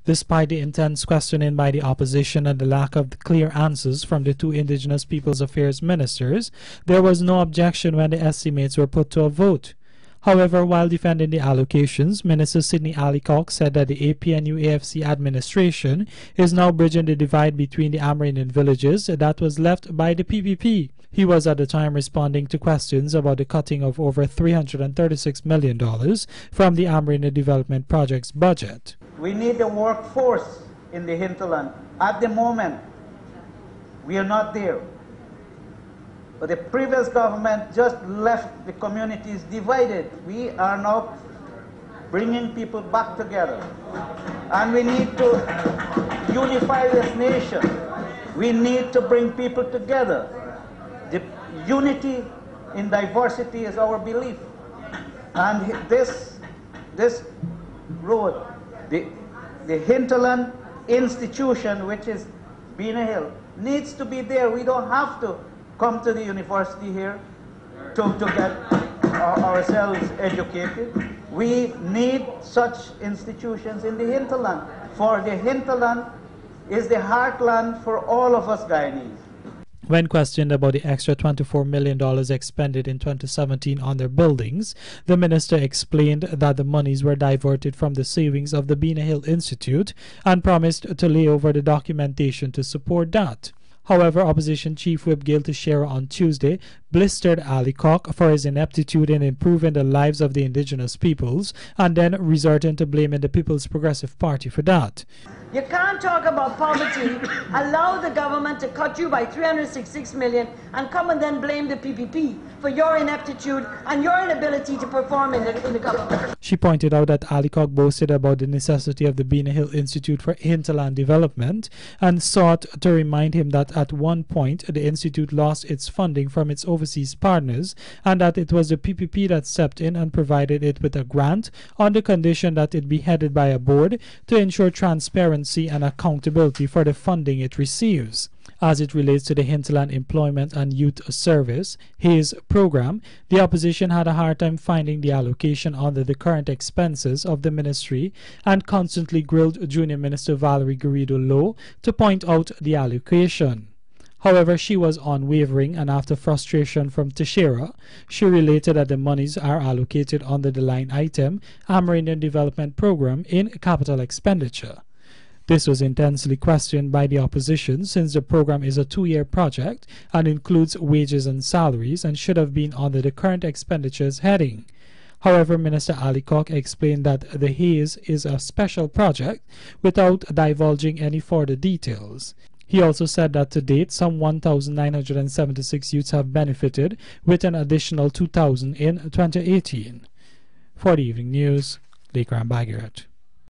Despite the intense questioning by the opposition and the lack of clear answers from the two Indigenous Peoples Affairs ministers, there was no objection when the estimates were put to a vote. However, while defending the allocations, Minister Sidney Allicock said that the APNU-AFC administration is now bridging the divide between the Amerindian villages that was left by the PPP. He was at the time responding to questions about the cutting of over $336 million from the Amerindian Development Project's budget. We need a workforce in the hinterland. At the moment, we are not there. But the previous government just left the communities divided. We are now bringing people back together. And we need to unify this nation. We need to bring people together. The unity in diversity is our belief. And this road, the hinterland institution, which is Bina Hill, needs to be there. We don't have to come to the university here to get ourselves educated. We need such institutions in the hinterland, for the hinterland is the heartland for all of us Guyanese. When questioned about the extra $24 million expended in 2017 on their buildings, the minister explained that the monies were diverted from the savings of the Bina Hill Institute and promised to lay over the documentation to support that. However, Opposition Chief Whip Gail Teixeira on Tuesday blistered Allicock for his ineptitude in improving the lives of the indigenous peoples and then resorting to blaming the People's Progressive Party for that. You can't talk about poverty, allow the government to cut you by $366 million and come and then blame the PPP for your ineptitude and your inability to perform in the government. She pointed out that Allicock boasted about the necessity of the Bina Hill Institute for hinterland development and sought to remind him that at one point the institute lost its funding from its overseas partners and that it was the PPP that stepped in and provided it with a grant on the condition that it be headed by a board to ensure transparency and accountability for the funding it receives. As it relates to the Hinterland Employment and Youth Service, HAYS program, the opposition had a hard time finding the allocation under the current expenses of the ministry and constantly grilled Junior Minister Valerie Garrido-Lowe to point out the allocation. However, she was unwavering, and after frustration from Teixeira, she related that the monies are allocated under the line item Amerindian Development Program in Capital Expenditure. This was intensely questioned by the opposition since the program is a 2-year project and includes wages and salaries and should have been under the current expenditures heading. However, Minister Allicock explained that the HAYS is a special project without divulging any further details. He also said that to date, some 1,976 youths have benefited, with an additional 2,000 in 2018. For the Evening News, Lekran Bagirat.